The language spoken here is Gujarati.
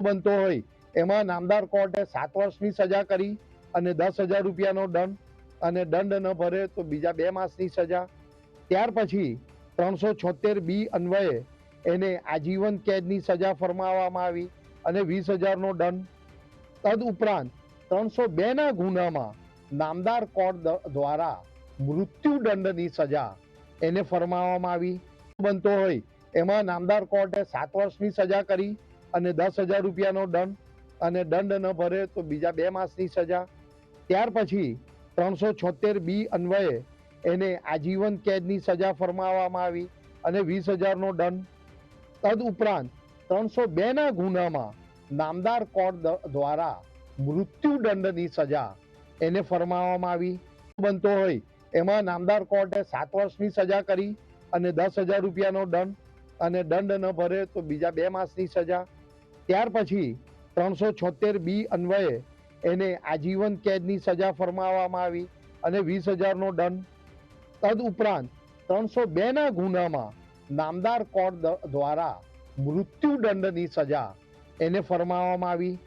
બનતો હોય એમાં નામદાર કોર્ટે 7 વર્ષની સજા કરી અને 10,000 રૂપિયાનો દંડ, અને દંડ ન ભરે તો બીજા 2 માસની સજા. ત્યાર પછી 376B અન્વયે એને આજીવન કેદની સજા ફરમાવવામાં આવી અને 20,000નો દંડ. તદુપરાંત 302ના ગુનામાં નામદાર કોર્ટ દ્વારા મૃત્યુદંડની સજા એને ફરમાવવામાં આવી. બનતો હોય એમાં નામદાર કોર્ટે 7 વર્ષની સજા કરી અને 10,000 રૂપિયાનો દંડ, અને દંડ ન ભરે તો બીજા 2 માસની સજા. ત્યાર પછી 376B અન્વયે એને આજીવન કેદની સજા ફરમાવવામાં આવી અને 20,000નો દંડ. તદુપરાંત 302ના ગુનામાં નામદાર કોર્ટ દ્વારા મૃત્યુદંડની સજા એને ફરમાવવામાં આવી. બનતો હોય એમાં નામદાર કોર્ટે 7 વર્ષની સજા કરી અને 10,000 રૂપિયાનો દંડ, અને દંડ ન ભરે તો બીજા 2 માસની સજા. ત્યાર પછી 376B અન્વયે એને આજીવન કેદની સજા ફરમાવવામાં આવી અને 20,000નો દંડ. તદુપરાંત 302ના ગુનામાં નામદાર કોર્ટ દ્વારા મૃત્યુદંડની સજા એને ફરમાવવામાં આવી.